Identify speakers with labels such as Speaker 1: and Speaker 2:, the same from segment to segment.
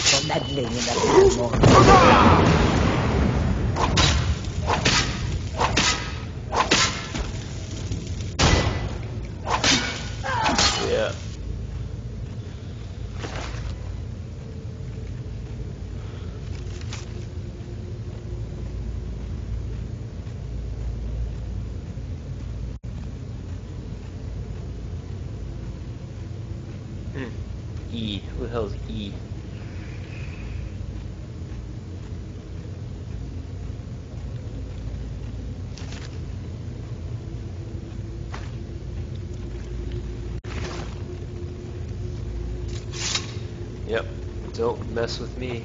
Speaker 1: for meddling in the ceremony.
Speaker 2: Yeah. E. Who the hell is E? Yep. Don't mess with me.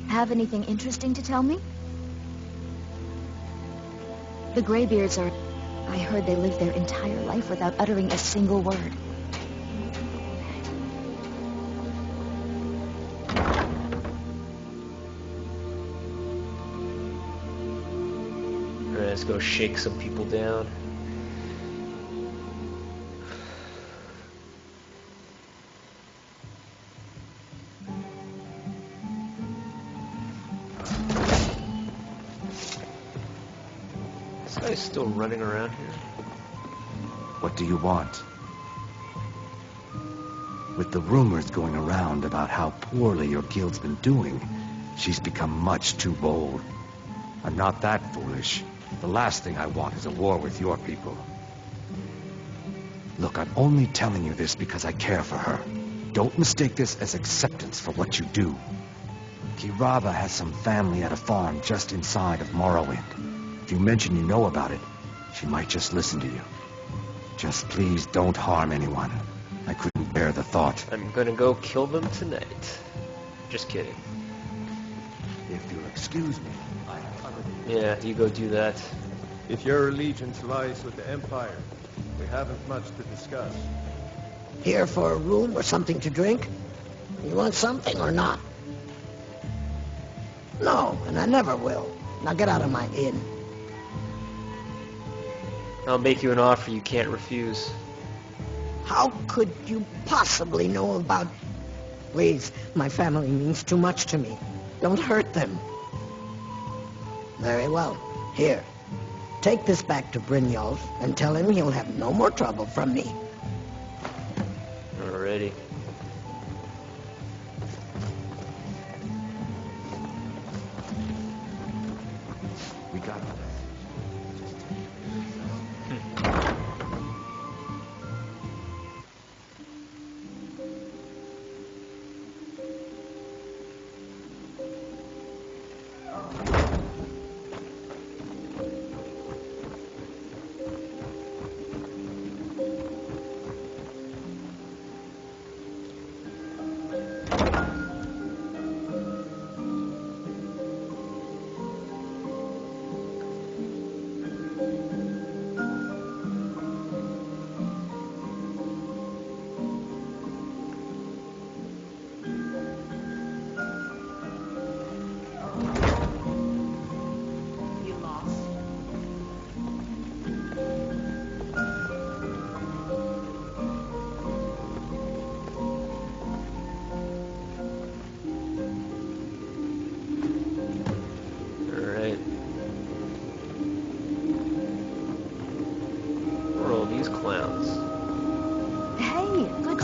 Speaker 3: Have anything interesting to tell me? The Greybeards are... I heard they live their entire life without uttering a single word.
Speaker 2: Alright, let's go shake some people down. This guy's still running around here.
Speaker 4: What do you want? With the rumors going around about how poorly your guild's been doing, she's become much too bold. I'm not that foolish. The last thing I want is a war with your people. Look, I'm only telling you this because I care for her. Don't mistake this as acceptance for what you do. Kirava has some family at a farm just inside of Morrowind. If you mention you know about it, she might just listen to you. Just please don't harm anyone. I couldn't bear the thought.
Speaker 2: I'm gonna go kill them tonight. Just kidding.
Speaker 4: If you'll excuse me, I have other...
Speaker 2: Yeah, you go do that.
Speaker 5: If your allegiance lies with the Empire, we haven't much to discuss.
Speaker 1: Here for a room or something to drink? You want something or not? No, and I never will. Now get out of my inn.
Speaker 2: I'll make you an offer you can't refuse.
Speaker 1: How could you possibly know about... Please, my family means too much to me. Don't hurt them. Very well. Here. Take this back to Brynjolf and tell him he'll have no more trouble from me.
Speaker 2: Alrighty.
Speaker 4: We got it.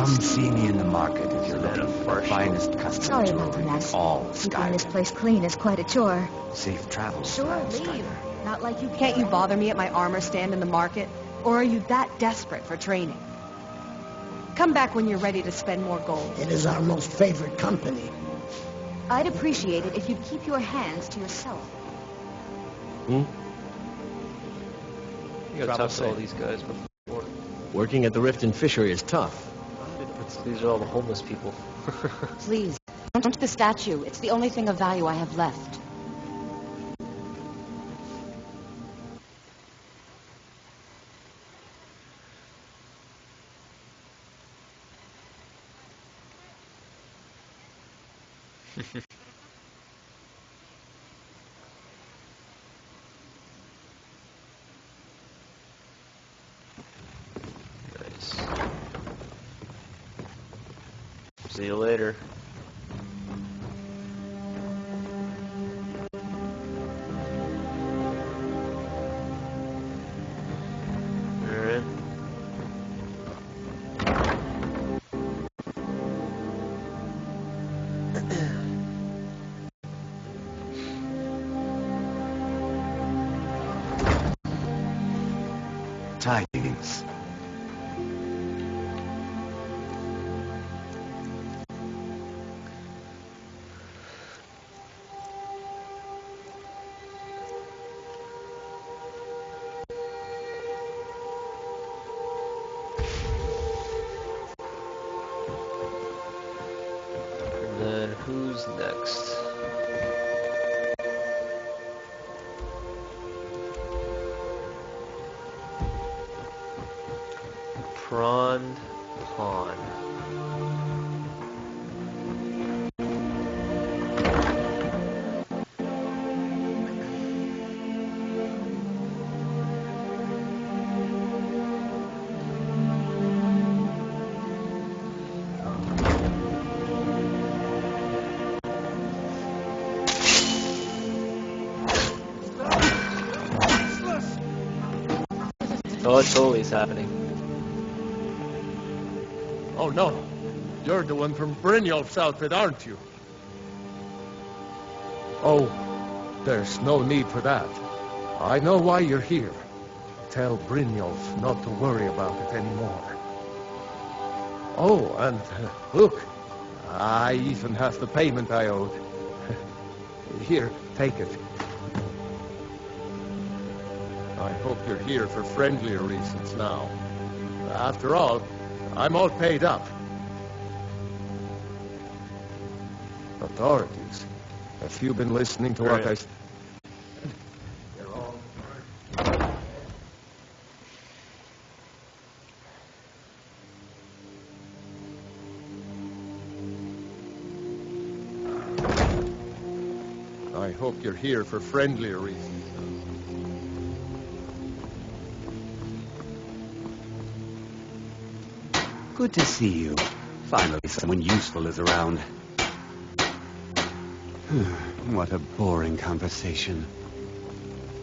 Speaker 4: Come see me in the market if you're
Speaker 2: That
Speaker 4: looking
Speaker 2: a
Speaker 4: for the
Speaker 2: farce?
Speaker 4: finest custom
Speaker 3: Sorry about
Speaker 4: jewelry
Speaker 3: the
Speaker 4: in
Speaker 3: mess.
Speaker 4: all
Speaker 3: Keeping this
Speaker 4: Skyrim.
Speaker 3: place clean is quite a chore.
Speaker 4: Safe travels.
Speaker 3: Sure,
Speaker 4: Flying
Speaker 3: leave.
Speaker 4: Strider.
Speaker 3: Not like you
Speaker 6: Can't you bother me at my armor stand in the market? Or are you that desperate for training? Come back when you're ready to spend more gold.
Speaker 1: It is our most favorite company.
Speaker 3: I'd appreciate it if you'd keep your hands to yourself.
Speaker 2: You gotta
Speaker 5: Trouble
Speaker 2: talk to all
Speaker 5: safe.
Speaker 2: these guys before.
Speaker 5: Working at the Rift and Fishery is tough.
Speaker 2: These are all the homeless people.
Speaker 3: Please, don't touch the statue. It's the only thing of value I have left.
Speaker 2: Nice. See you later. Alright.
Speaker 4: Tidings.
Speaker 2: And then who's next? Prawn Pawn. Oh, it totally is happening.
Speaker 5: Oh no, you're the one from Brynjolf's outfit, aren't you? Oh, there's no need for that. I know why you're here. Tell Brynjolf not to worry about it anymore. Oh, and look, I even have the payment I owed. Here, take it. I hope you're here for friendlier reasons now. After all, I'm all paid up. Authorities, have you been listening to what I said? They're all... I hope you're here for friendlier reasons.
Speaker 7: Good to see you. Finally, someone useful is around. What a boring conversation.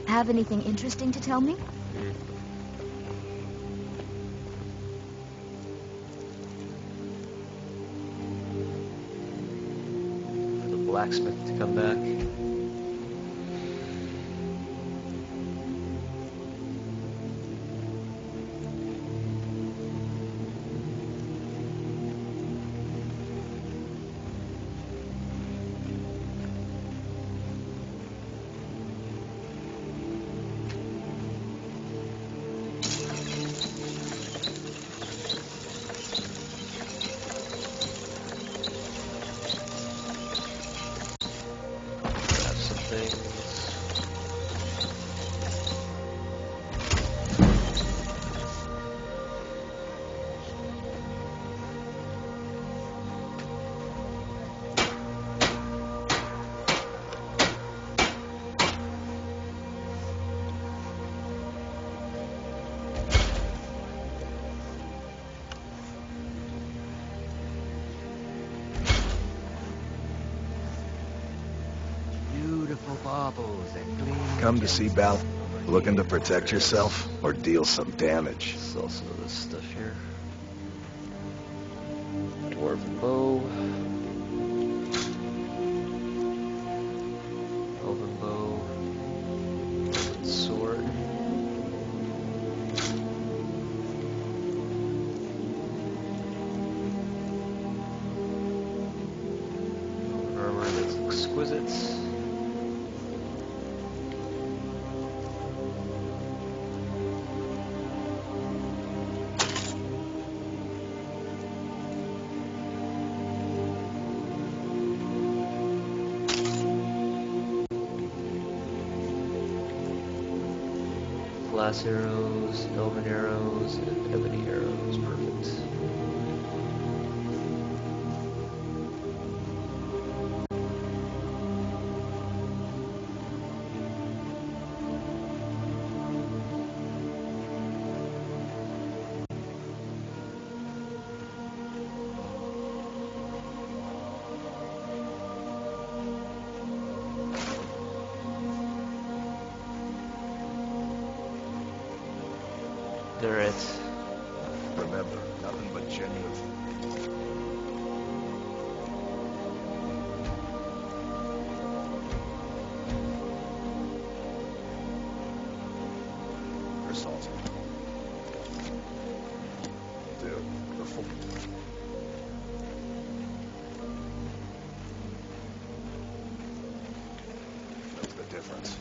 Speaker 3: Have anything interesting to tell me?
Speaker 2: For the blacksmith to come back. Grab some things.
Speaker 4: Beautiful baubles and gleaming
Speaker 8: Come to see Bal? Looking to protect yourself or deal some damage?
Speaker 2: There's also this stuff here. Dwarven bow. Elven bow. Elven sword. Elven armor that's exquisite. Glass arrows, elven arrows, and ebony arrows. Perfect. They're it.
Speaker 8: Remember, nothing but genuine. You're salty. Dude, before... That's the difference.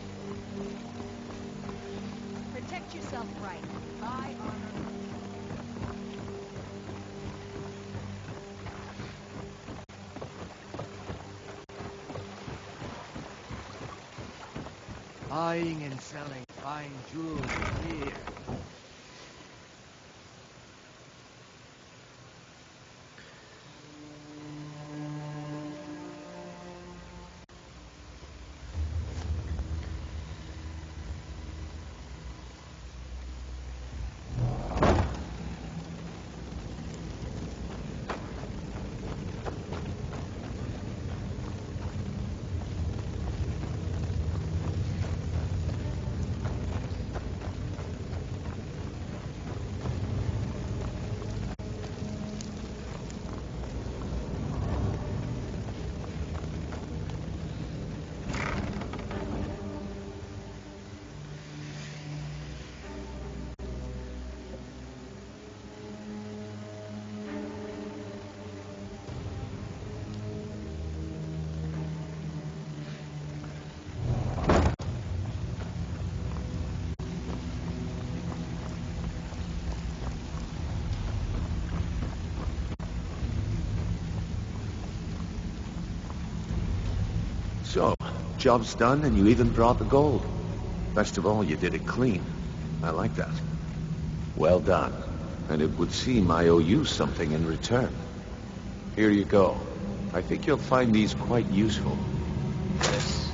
Speaker 6: Protect yourself right. Buy armor.
Speaker 4: Buying and selling fine jewels here.
Speaker 7: So, job's done and you even brought the gold. Best of all, you did it clean. I like that. Well done. And it would seem I owe you something in return. Here you go. I think you'll find these quite useful.
Speaker 2: Yes.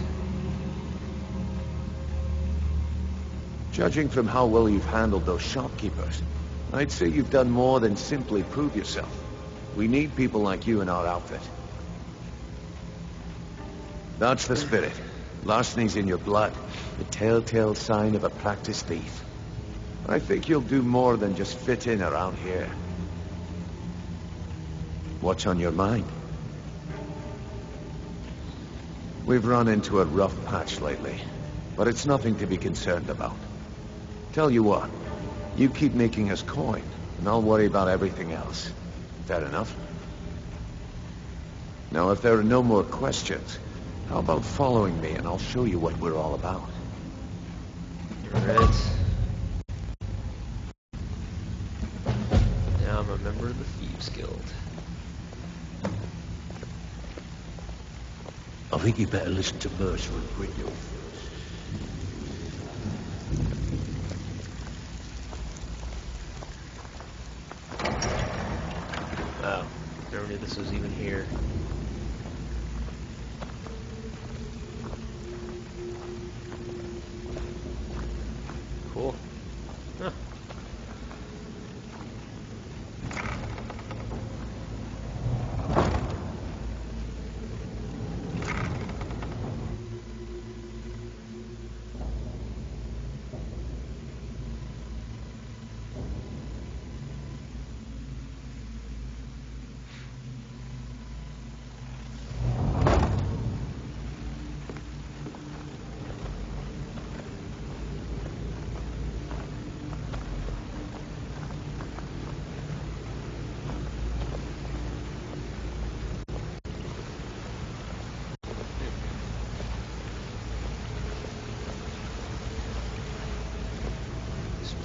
Speaker 7: Judging from how well you've handled those shopkeepers, I'd say you've done more than simply prove yourself. We need people like you in our outfit. That's the spirit. Larceny's in your blood. The telltale sign of a practiced thief. I think you'll do more than just fit in around here. What's on your mind? We've run into a rough patch lately, but it's nothing to be concerned about. Tell you what, you keep making us coin, and I'll worry about everything else. Fair enough? Now, if there are no more questions, how about following me and I'll show you what we're all about?
Speaker 2: Alright. Now I'm a member of the Thieves Guild.
Speaker 9: I think you better listen to Mercer and Brindle first.
Speaker 2: Wow, never knew this was even here. Cool. Huh.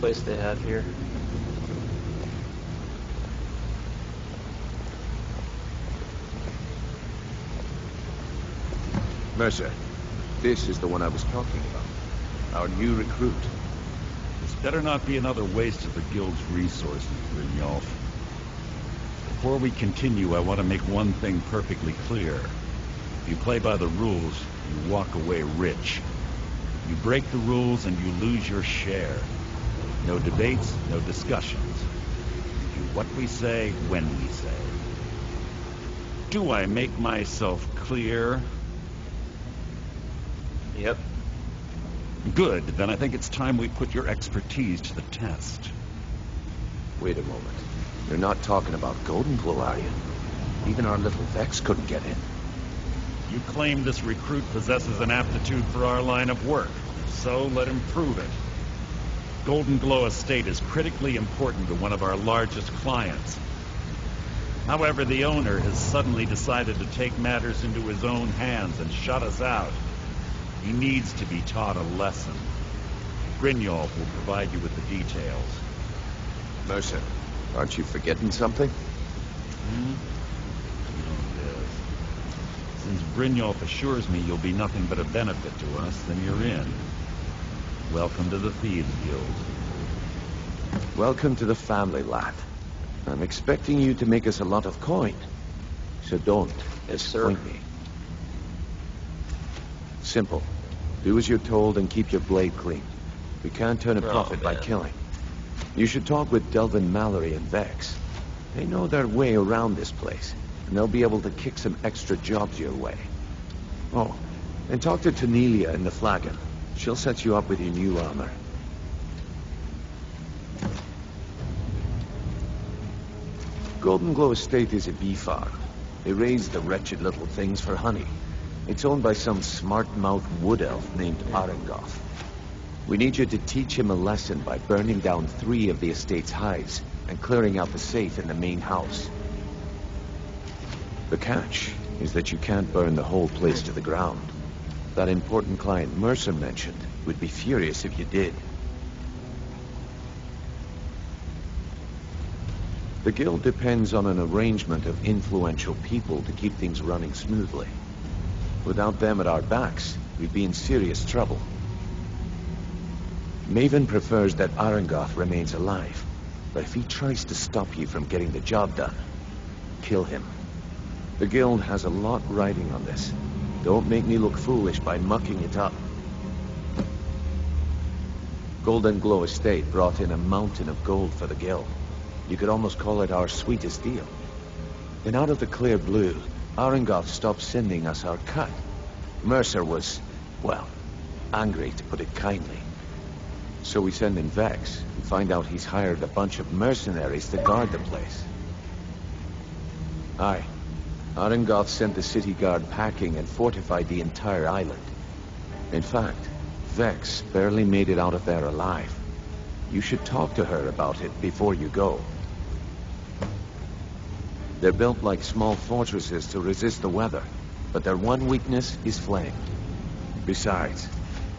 Speaker 2: place they have here?
Speaker 7: Mercer, this is the one I was talking about. Our new recruit.
Speaker 10: This better not be another waste of the Guild's resources, Brynjolf. Before we continue, I want to make one thing perfectly clear. If you play by the rules, you walk away rich. You break the rules and you lose your share. No debates, no discussions. We do what we say, when we say. Do I make myself clear?
Speaker 2: Yep.
Speaker 10: Good, then I think it's time we put your expertise to the test.
Speaker 7: Wait a moment. You're not talking about Golden Glow, are you? Even our little Vex couldn't get in.
Speaker 10: You claim this recruit possesses an aptitude for our line of work. If so, let him prove it. Golden Glow Estate is critically important to one of our largest clients. However, the owner has suddenly decided to take matters into his own hands and shut us out. He needs to be taught a lesson. Brynjolf will provide you with the details.
Speaker 7: Mercer, aren't you forgetting something?
Speaker 10: Yes. Since Brynjolf assures me you'll be nothing but a benefit to us, then you're in. Welcome to the Thieves Guild.
Speaker 7: Welcome to the family, lad. I'm expecting you to make us a lot of coin. So don't disappoint me. Simple. Do as you're told and keep your blade clean. We can't turn a profit by killing. You should talk with Delvin Mallory and Vex. They know their way around this place, and they'll be able to kick some extra jobs your way. Oh, and talk to Tanelia in the Flagon. She'll set you up with your new armor. Golden Glow Estate is a bee farm. They raise the wretched little things for honey. It's owned by some smart-mouthed wood elf named Arengoth. We need you to teach him a lesson by burning down 3 of the estate's hives and clearing out the safe in the main house. The catch is that you can't burn the whole place to the ground. That important client Mercer mentioned would be furious if you did. The guild depends on an arrangement of influential people to keep things running smoothly. Without them at our backs, we'd be in serious trouble. Maven prefers that Arengoth remains alive, but if he tries to stop you from getting the job done, kill him. The guild has a lot riding on this. Don't make me look foolish by mucking it up. Golden Glow Estate brought in a mountain of gold for the guild. You could almost call it our sweetest deal. Then out of the clear blue, Arengoth stopped sending us our cut. Mercer was, well, angry to put it kindly. So we send in Vex and find out he's hired a bunch of mercenaries to guard the place. Aye. Arengoth sent the city guard packing and fortified the entire island. In fact, Vex barely made it out of there alive. You should talk to her about it before you go. They're built like small fortresses to resist the weather, but their one weakness is flame. Besides,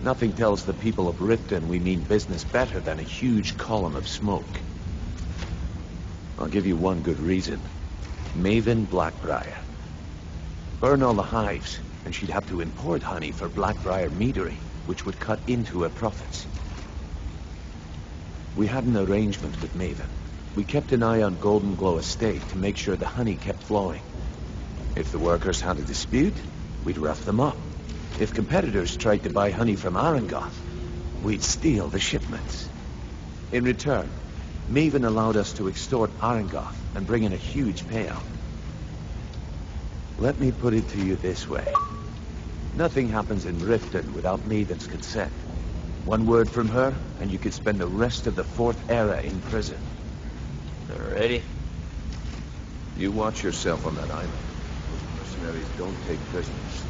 Speaker 7: nothing tells the people of Riften we mean business better than a huge column of smoke. I'll give you one good reason. Maven Blackbriar. Burn all the hives, and she'd have to import honey for Blackbriar meadery, which would cut into her profits. We had an arrangement with Maven. We kept an eye on Golden Glow Estate to make sure the honey kept flowing. If the workers had a dispute, we'd rough them up. If competitors tried to buy honey from Arengoth, we'd steal the shipments. In return, Maven allowed us to extort Arengoth and bring in a huge payout. Let me put it to you this way. Nothing happens in Riften without Maven's consent. One word from her, and you could spend the rest of the 4th era in prison.
Speaker 2: Alrighty.
Speaker 7: You watch yourself on that island. Mercenaries don't take prisoners.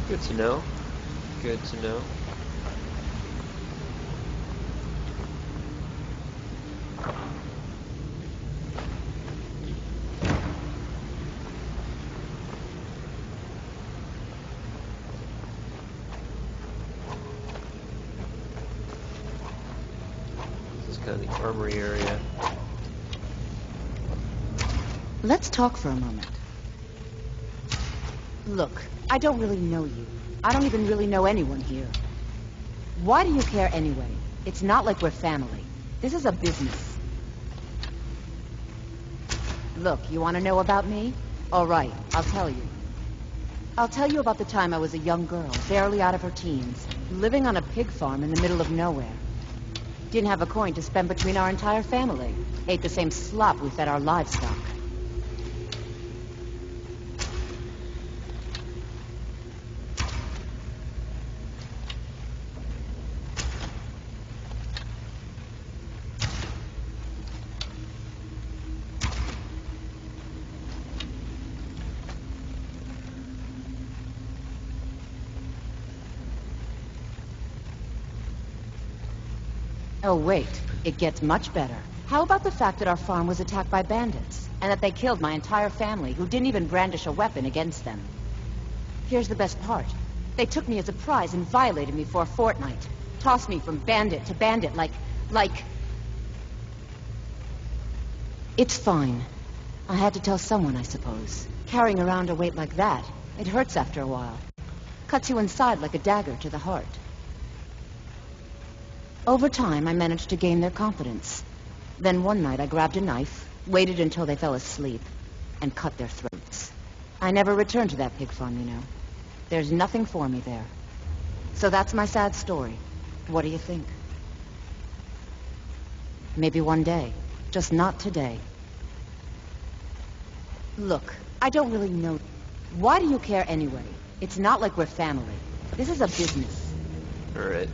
Speaker 2: Good to know. Good to know. kind of the armory area.
Speaker 6: Let's talk for a moment. Look, I don't really know you. I don't even really know anyone here. Why do you care anyway? It's not like we're family. This is a business. Look, you want to know about me? All right, I'll tell you. I'll tell you about the time I was a young girl, barely out of her teens, living on a pig farm in the middle of nowhere. Didn't have a coin to spend between our entire family. Ate the same slop we fed our livestock. Oh, wait. It gets much better. How about the fact that our farm was attacked by bandits, and that they killed my entire family, who didn't even brandish a weapon against them? Here's the best part. They took me as a prize and violated me for a fortnight. Tossed me from bandit to bandit like... It's fine. I had to tell someone, I suppose. Carrying around a weight like that, it hurts after a while. Cuts you inside like a dagger to the heart. Over time, I managed to gain their confidence. Then one night, I grabbed a knife, waited until they fell asleep, and cut their throats. I never returned to that pig farm, you know. There's nothing for me there. So that's my sad story. What do you think? Maybe one day. Just not today. Look, I don't really know. Why do you care anyway? It's not like we're family. This is a business.
Speaker 2: All right.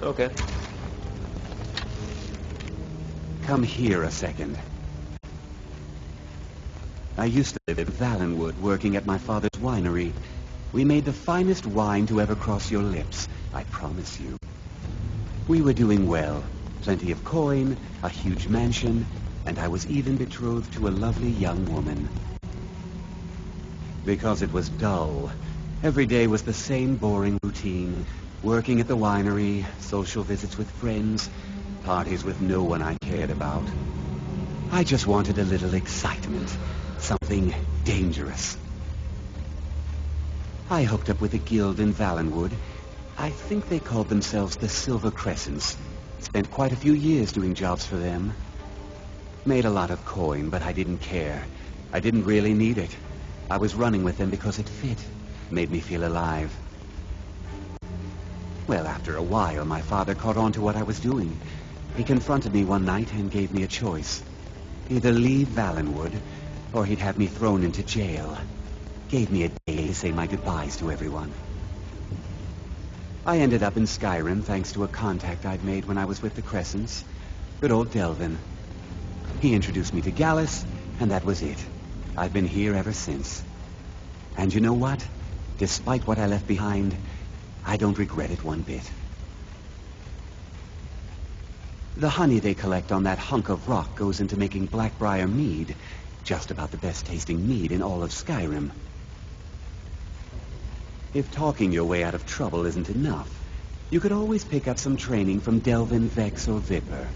Speaker 2: Okay.
Speaker 4: Come here a second. I used to live at Valenwood, working at my father's winery. We made the finest wine to ever cross your lips, I promise you. We were doing well. Plenty of coin, a huge mansion, and I was even betrothed to a lovely young woman. Because it was dull. Every day was the same boring routine. Working at the winery, social visits with friends, parties with no one I cared about. I just wanted a little excitement, something dangerous. I hooked up with a guild in Valenwood. I think they called themselves the Silver Crescents. Spent quite a few years doing jobs for them. Made a lot of coin, but I didn't care. I didn't really need it. I was running with them because it fit, made me feel alive. Well, after a while, my father caught on to what I was doing. He confronted me one night and gave me a choice. Either leave Valenwood, or he'd have me thrown into jail. Gave me a day to say my goodbyes to everyone. I ended up in Skyrim thanks to a contact I'd made when I was with the Crescents. Good old Delvin. He introduced me to Gallus, and that was it. I've been here ever since. And you know what? Despite what I left behind, I don't regret it one bit. The honey they collect on that hunk of rock goes into making Blackbriar mead, just about the best tasting mead in all of Skyrim. If talking your way out of trouble isn't enough, you could always pick up some training from Delvin, Vex, or Viper.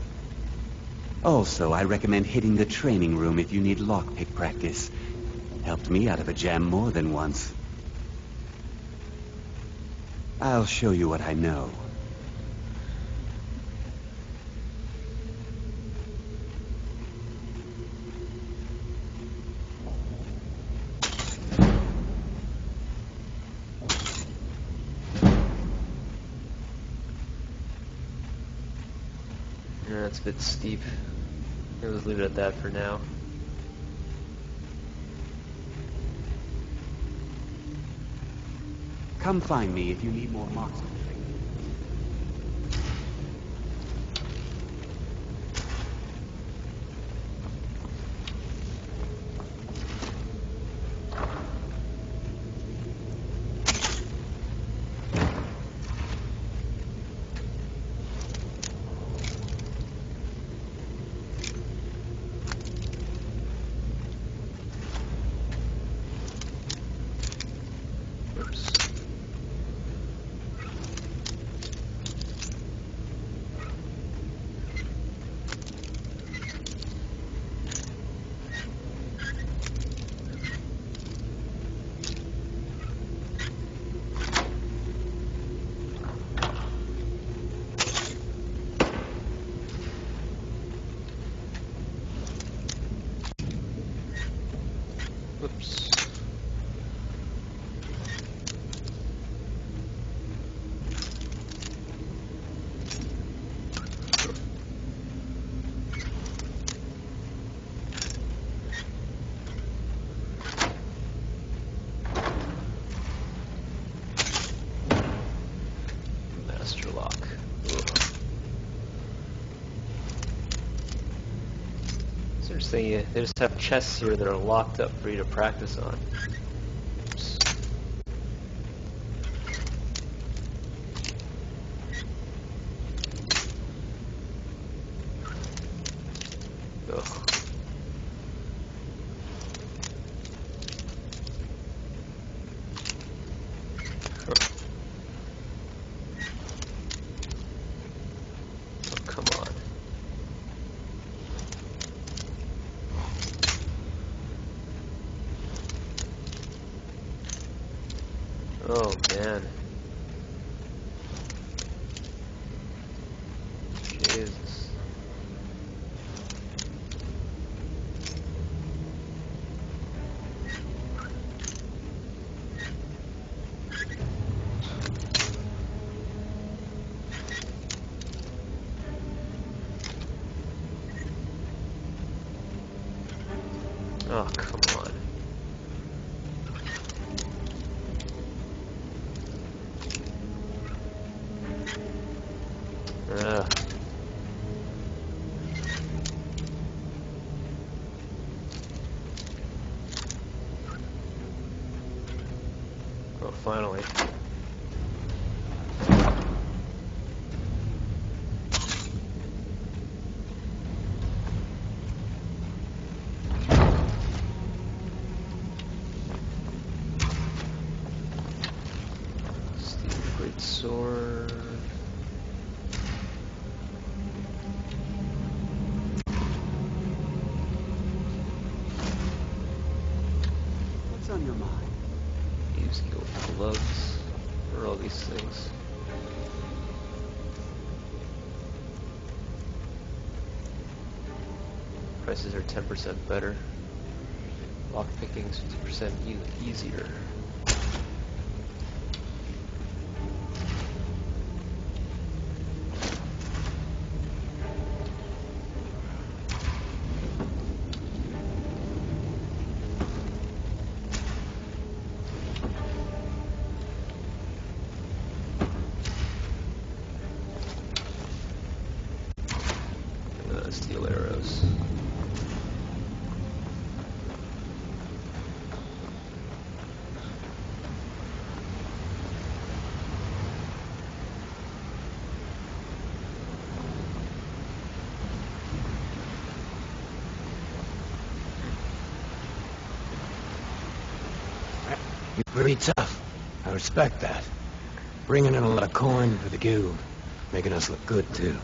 Speaker 4: Also, I recommend hitting the training room if you need lockpick practice. Helped me out of a jam more than once. I'll show you what I know.
Speaker 2: Yeah, that's a bit steep. I'll just leave it at that for now.
Speaker 4: Come find me if you need more marksmanship.
Speaker 2: lock. Ugh. It's interesting, they just have chests here that are locked up for you to practice on. Oops. Ugh. Oh man. Jesus. Oh, come on. Oh, finally. Steel great sword.
Speaker 11: What's on your mind?
Speaker 2: Use healed gloves for all these things. Prices are 10% better. Lockpicking is 50% easier. Steel arrows.
Speaker 4: You're pretty tough. I respect that. Bringing in a lot of coin for the guild. Making us look good, too.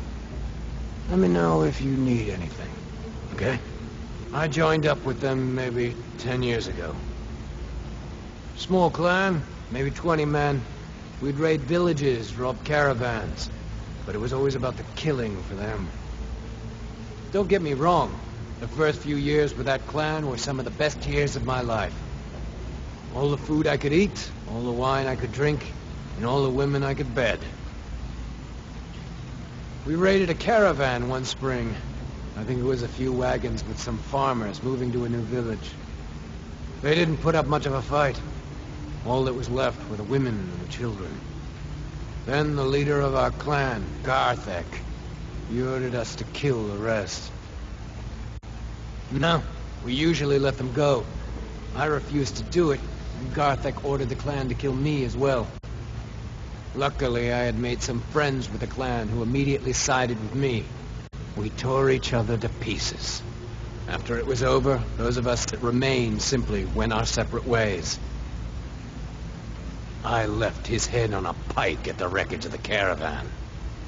Speaker 4: Let me know if you need anything, okay? I joined up with them maybe 10 years ago. Small clan, maybe 20 men. We'd raid villages, rob caravans. But it was always about the killing for them. Don't get me wrong. The first few years with that clan were some of the best years of my life. All the food I could eat, all the wine I could drink, and all the women I could bed. We raided a caravan one spring. I think it was a few wagons with some farmers moving to a new village. They didn't put up much of a fight. All that was left were the women and the children. Then the leader of our clan, Garthek, he ordered us to kill the rest. No, we usually let them go. I refused to do it, and Garthek ordered the clan to kill me as well. Luckily, I had made some friends with the clan who immediately sided with me. We tore each other to pieces. After it was over, those of us that remained simply went our separate ways. I left his head on a pike at the wreckage of the caravan.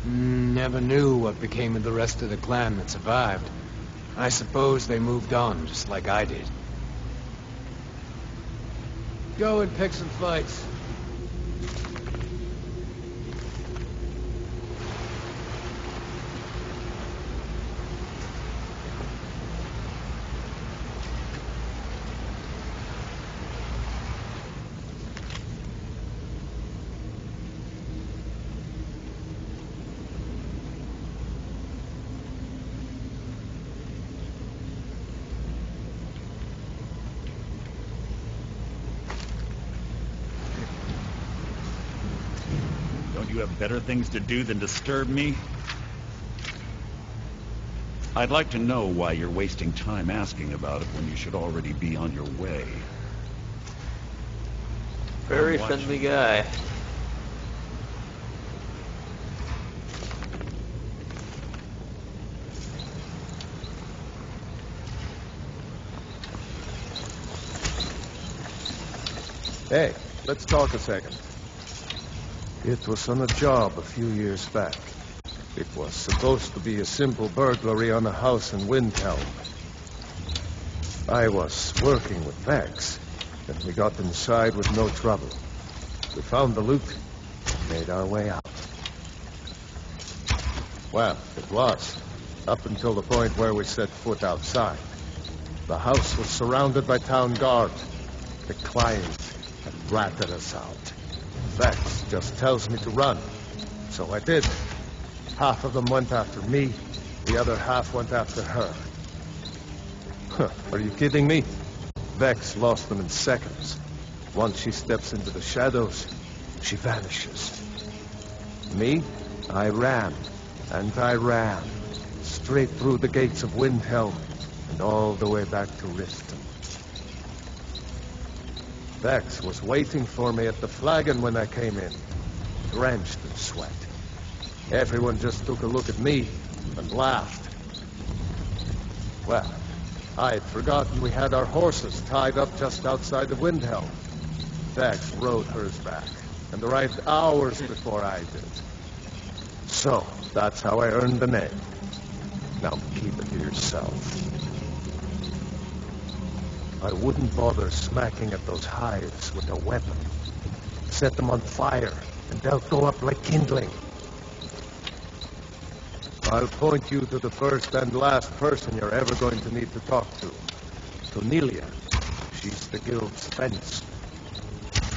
Speaker 4: Never knew what became of the rest of the clan that survived. I suppose they moved on, just like I did. Go and pick some fights.
Speaker 10: You have better things to do than disturb me? I'd like to know why you're wasting time asking about it when you should already be on your way.
Speaker 2: Very friendly guy.
Speaker 5: Hey, let's talk a second. It was on a job a few years back. It was supposed to be a simple burglary on a house in Windhelm. I was working with Vex, and we got inside with no trouble. We found the loot and made our way out. Well, it was, up until the point where we set foot outside. The house was surrounded by town guard. The client had ratted us out. Vex just tells me to run, so I did. Half of them went after me, the other half went after her. Huh, are you kidding me? Vex lost them in seconds. Once she steps into the shadows, she vanishes. Me? I ran, and I ran, straight through the gates of Windhelm, and all the way back to Riften. Vex was waiting for me at the flagon when I came in, drenched in sweat. Everyone just took a look at me and laughed. Well, I had forgotten we had our horses tied up just outside of Windhelm. Vex rode hers back and arrived hours before I did. So, that's how I earned the name. Now keep it to yourself. I wouldn't bother smacking at those hives with a weapon. Set them on fire, and they'll go up like kindling. I'll point you to the first and last person you're ever going to need to talk to. Cornelia. She's the guild's fence.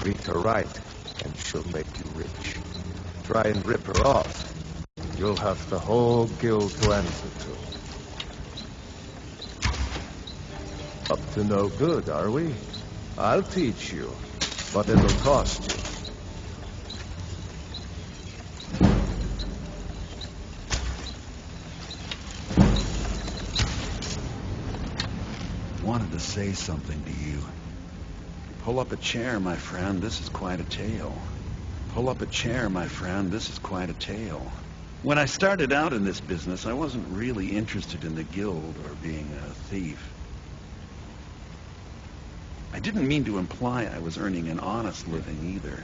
Speaker 5: Treat her right, and she'll make you rich. Try and rip her off. You'll have the whole guild to answer to. Up to no good, are we? I'll teach you, but it'll cost you.
Speaker 10: Wanted to say something to you. Pull up a chair, my friend. This is quite a tale. Pull up a chair, my friend. This is quite a tale. When I started out in this business, I wasn't really interested in the guild or being a thief. I didn't mean to imply I was earning an honest living either.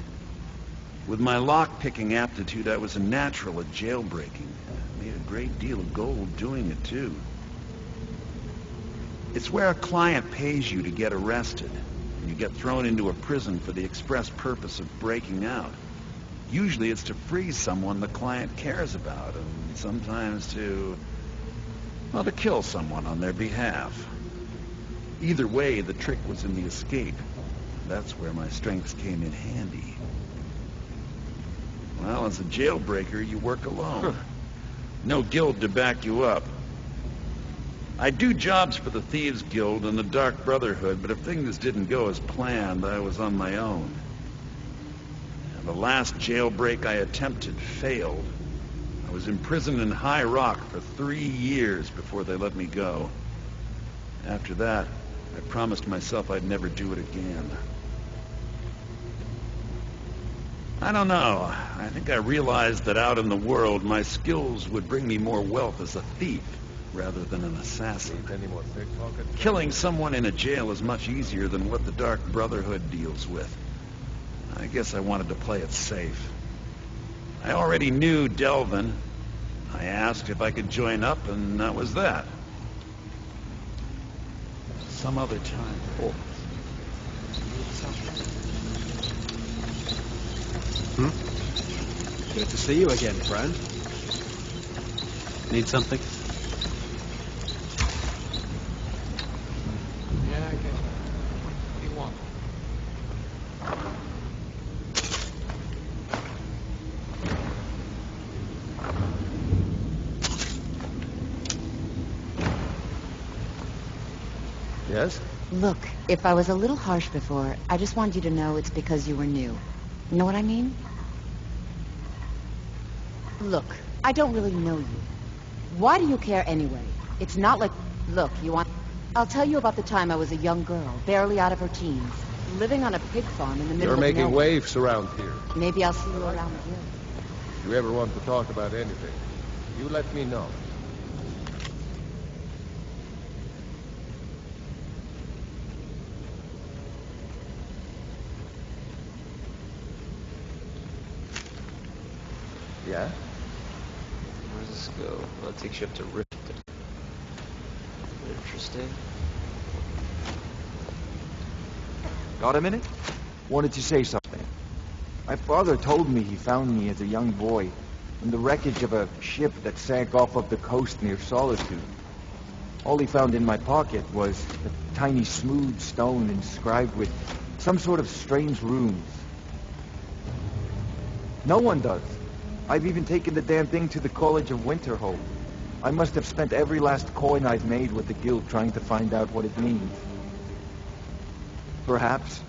Speaker 10: With my lock-picking aptitude, I was a natural at jailbreaking. I made a great deal of gold doing it, too. It's where a client pays you to get arrested, and you get thrown into a prison for the express purpose of breaking out. Usually it's to free someone the client cares about, and sometimes to kill someone on their behalf. Either way, the trick was in the escape. That's where my strengths came in handy. Well, as a jailbreaker, you work alone. No guild to back you up. I do jobs for the Thieves Guild and the Dark Brotherhood, but if things didn't go as planned, I was on my own. And the last jailbreak I attempted failed. I was imprisoned in High Rock for 3 years before they let me go. After that, I promised myself I'd never do it again. I don't know. I think I realized that out in the world, my skills would bring me more wealth as a thief rather than an assassin.
Speaker 5: Any more pickpocket?
Speaker 10: Killing someone in a jail is much easier than what the Dark Brotherhood deals with. I guess I wanted to play it safe. I already knew Delvin. I asked if I could join up, and that was that. Some other time. Oh.
Speaker 11: Good to see you again, friend. Need something?
Speaker 12: Yeah, I guess. What do you want?
Speaker 5: Yes?
Speaker 6: Look, if I was a little harsh before, I just wanted you to know it's because you were new. You know what I mean? Look, I don't really know you. Why do you care anyway? It's not like... Look, you want... I'll tell you about the time I was a young girl, barely out of her teens, living on a pig farm in the middle
Speaker 5: You're
Speaker 6: of
Speaker 5: making
Speaker 6: nowhere.
Speaker 5: waves around here.
Speaker 6: Maybe I'll see you around here.
Speaker 5: If you ever want to talk about anything, you let me know. Yeah?
Speaker 2: Where does this go? Well, it takes you up to Rift. Interesting.
Speaker 4: Got a minute? Wanted to say something. My father told me he found me as a young boy in the wreckage of a ship that sank off of the coast near Solitude. All he found in my pocket was a tiny smooth stone inscribed with some sort of strange runes. No one does. I've even taken the damn thing to the College of Winterhold. I must have spent every last coin I've made with the guild trying to find out what it means. Perhaps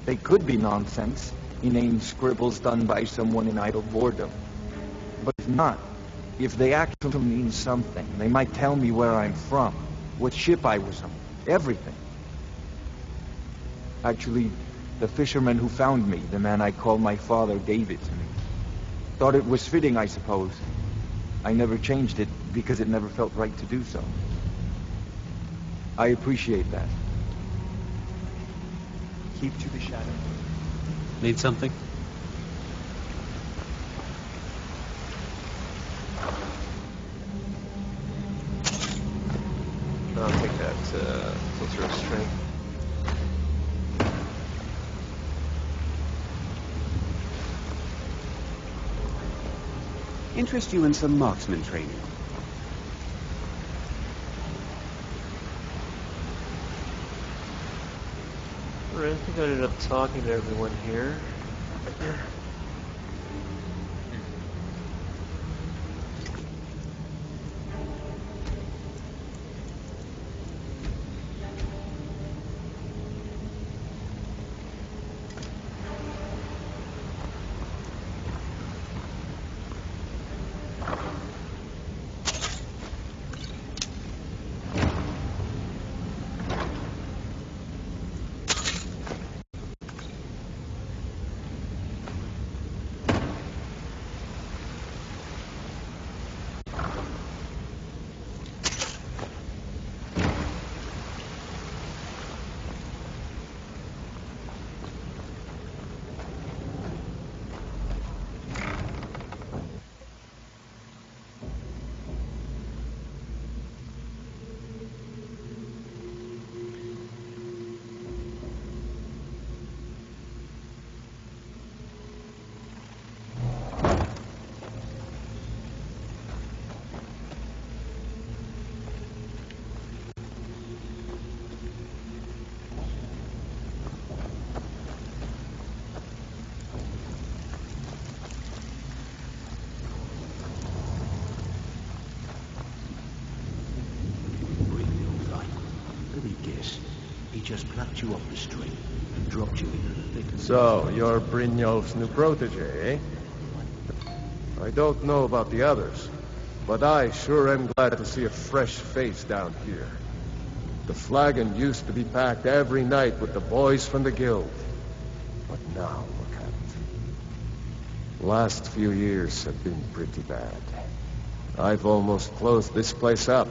Speaker 4: they could be nonsense, inane scribbles done by someone in idle boredom. But if not, if they actually mean something, they might tell me where I'm from, what ship I was on, everything. Actually, the fisherman who found me, the man I call my father, gave it to me. Thought it was fitting, I suppose. I never changed it because it never felt right to do so. I appreciate that. Keep to the shadow.
Speaker 9: Need something?
Speaker 2: I'll take that filter of strength.
Speaker 11: Interest you in some marksman training?
Speaker 2: Alright, I think I ended up talking to everyone here.
Speaker 9: He just plucked you off the street and dropped you into the thick of...
Speaker 5: So, you're Brynjolf's new protege, eh? I don't know about the others, but I sure am glad to see a fresh face down here. The flagon used to be packed every night with the boys from the guild. But now, look at it. Last few years have been pretty bad. I've almost closed this place up.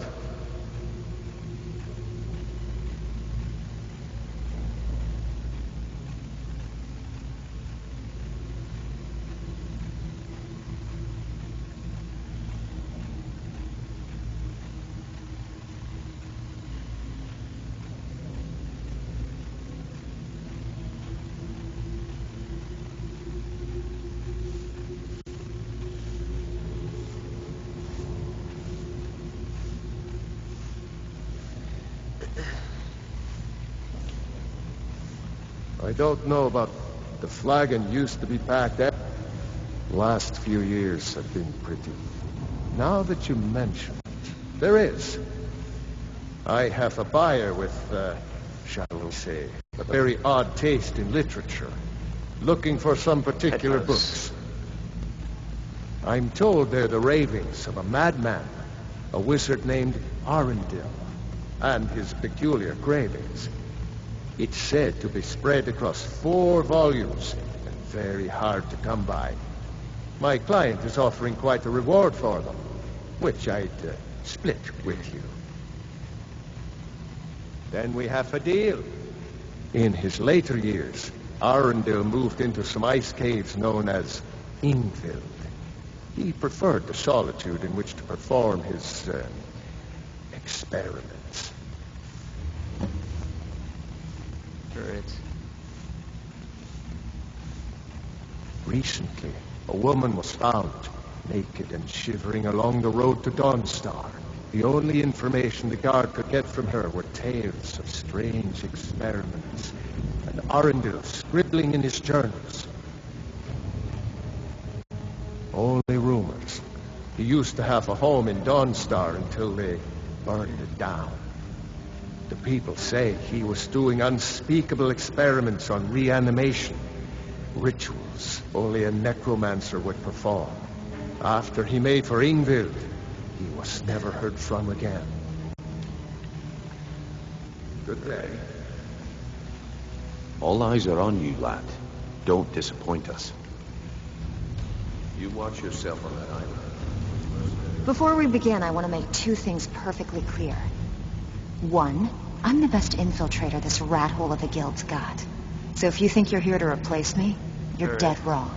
Speaker 5: I don't know about the flagon used to be packed up. Last few years have been pretty. Now that you mention it, there is. I have a buyer with, shall we say, a very odd taste in literature, looking for some particular books. I'm told they're the ravings of a madman, a wizard named Arundel, and his peculiar cravings. It's said to be spread across 4 volumes, and very hard to come by. My client is offering quite a reward for them, which I'd split with you. Then we have a deal. In his later years, Arundel moved into some ice caves known as Ingvild. He preferred the solitude in which to perform his experiments.
Speaker 2: Right.
Speaker 5: Recently, a woman was found, naked and shivering along the road to Dawnstar. The only information the guard could get from her were tales of strange experiments, and Arundel scribbling in his journals. Only rumors. He used to have a home in Dawnstar until they burned it down. The people say he was doing unspeakable experiments on reanimation, rituals only a necromancer would perform. After he made for Ingvild, he was never heard from again.
Speaker 7: Good day. All eyes are on you, lad. Don't disappoint us. You watch yourself on that island.
Speaker 3: Before we begin, I want to make 2 things perfectly clear. 1, I'm the best infiltrator this rat hole of a guild's got. So if you think you're here to replace me, you're dead wrong.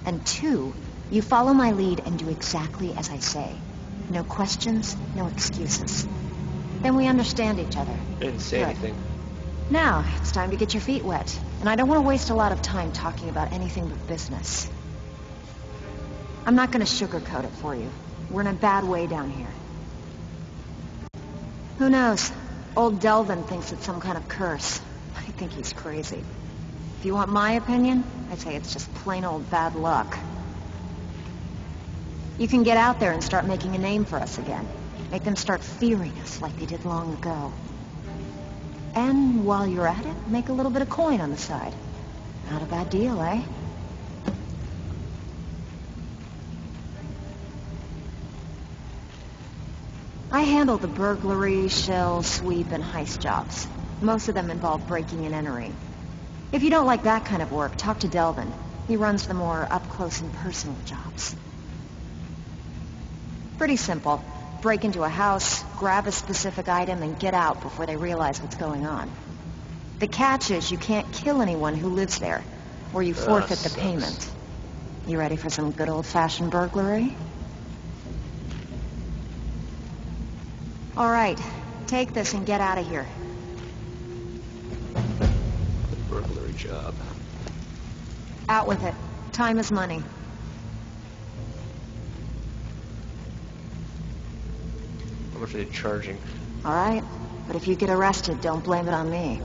Speaker 3: And 2, you follow my lead and do exactly as I say. No questions, no excuses. Then we understand each other.
Speaker 2: I didn't say anything.
Speaker 3: Now, it's time to get your feet wet. And I don't want to waste a lot of time talking about anything but business. I'm not going to sugarcoat it for you. We're in a bad way down here. Who knows? Old Delvin thinks it's some kind of curse. I think he's crazy. If you want my opinion, I'd say it's just plain old bad luck. You can get out there and start making a name for us again. Make them start fearing us like they did long ago. And while you're at it, make a little bit of coin on the side. Not a bad deal, eh? I handle the burglary, shell, sweep, and heist jobs. Most of them involve breaking and entering. If you don't like that kind of work, talk to Delvin. He runs the more up-close and personal jobs. Pretty simple. Break into a house, grab a specific item, and get out before they realize what's going on. The catch is you can't kill anyone who lives there, or you forfeit the payment. You ready for some good old-fashioned burglary? All right, take this and get out of here.
Speaker 2: The burglary job.
Speaker 3: Out with it. Time is money.
Speaker 2: How much are they charging?
Speaker 3: All right, but if you get arrested, don't blame it on me.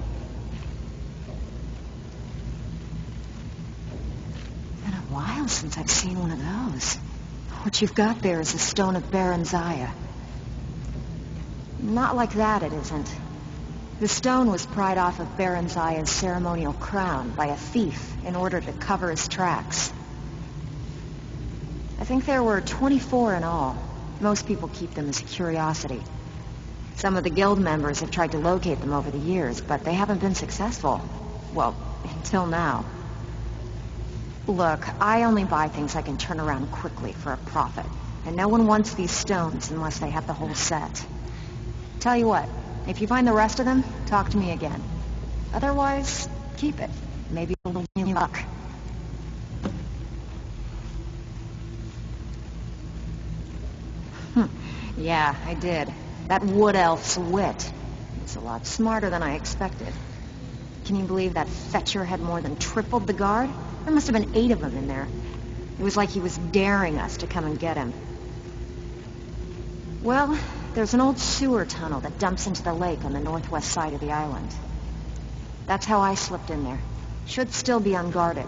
Speaker 3: Been a while since I've seen one of those. What you've got there is a stone of Baron Zaya. Not like that, it isn't. The stone was pried off of Baron Zaya's ceremonial crown by a thief in order to cover his tracks. I think there were 24 in all. Most people keep them as a curiosity. Some of the guild members have tried to locate them over the years, but they haven't been successful. Well, until now. Look, I only buy things I can turn around quickly for a profit. And no one wants these stones unless they have the whole set. Tell you what, if you find the rest of them, talk to me again. Otherwise, keep it. Maybe it'll give you luck. Yeah, I did. That wood elf's wit. It's a lot smarter than I expected. Can you believe that fetcher had more than tripled the guard? There must have been 8 of them in there. It was like he was daring us to come and get him. Well, there's an old sewer tunnel that dumps into the lake on the northwest side of the island. That's how I slipped in there. Should still be unguarded.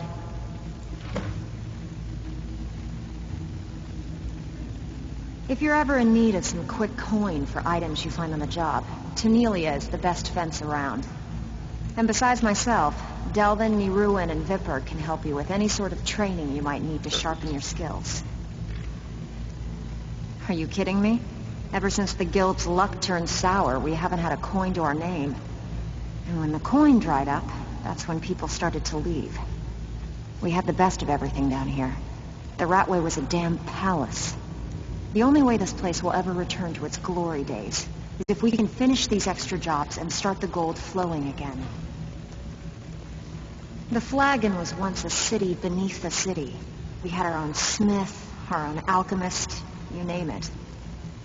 Speaker 3: If you're ever in need of some quick coin for items you find on the job, Tanelia is the best fence around. And besides myself, Delvin, Niruin, and Vipper can help you with any sort of training you might need to sharpen your skills. Are you kidding me? Ever since the Guild's luck turned sour, we haven't had a coin to our name. And when the coin dried up, that's when people started to leave. We had the best of everything down here. The Ratway was a damn palace. The only way this place will ever return to its glory days is if we can finish these extra jobs and start the gold flowing again. The Flagon was once a city beneath the city. We had our own smith, our own alchemist, you name it.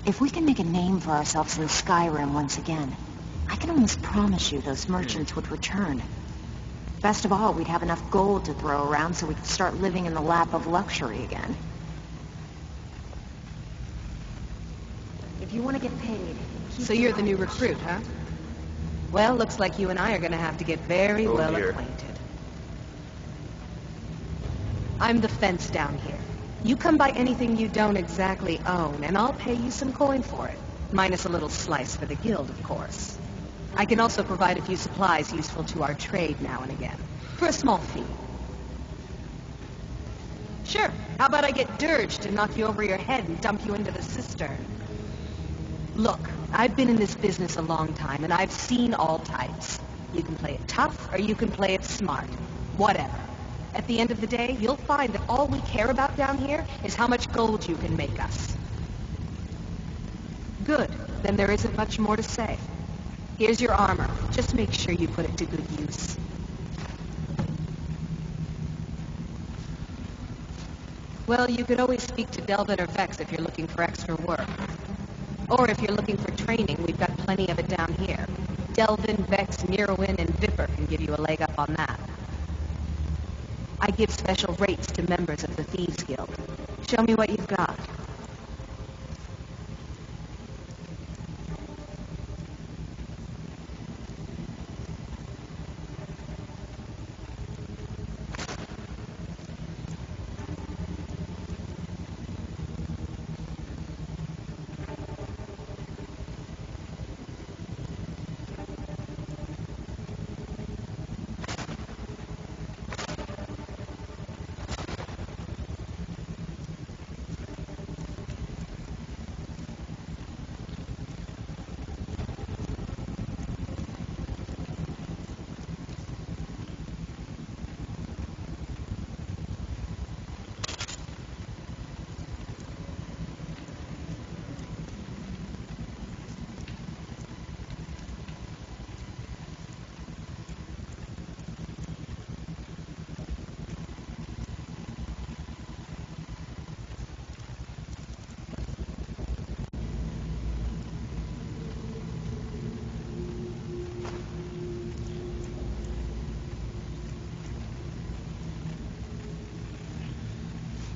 Speaker 3: If we can make a name for ourselves in Skyrim once again, I can almost promise you those merchants would return. Best of all, we'd have enough gold to throw around so we could start living in the lap of luxury again. If you want to get paid...
Speaker 13: So you're the new recruit, huh? Well, looks like you and I are going to have to get very well acquainted. I'm the fence down here. You come by anything you don't exactly own, and I'll pay you some coin for it. Minus a little slice for the guild, of course. I can also provide a few supplies useful to our trade now and again, for a small fee. Sure, how about I get Dirge to knock you over your head and dump you into the cistern? Look, I've been in this business a long time, and I've seen all types. You can play it tough, or you can play it smart. Whatever. At the end of the day, you'll find that all we care about down here is how much gold you can make us. Good. Then there isn't much more to say. Here's your armor. Just make sure you put it to good use. Well, you could always speak to Delvin or Vex if you're looking for extra work. Or if you're looking for training, we've got plenty of it down here. Delvin, Vex, Mirwin, and Vipper can give you a leg up on that. I give special rates to members of the Thieves Guild. Show me what you've got.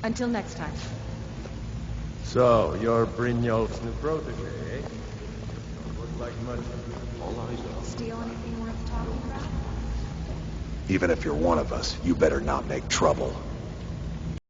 Speaker 13: Until next time.
Speaker 5: So, you're Brynjolf's new protege, eh? Don't look like much. All eyes on.
Speaker 3: Steal anything worth talking about?
Speaker 8: Even if you're one of us, you better not make trouble.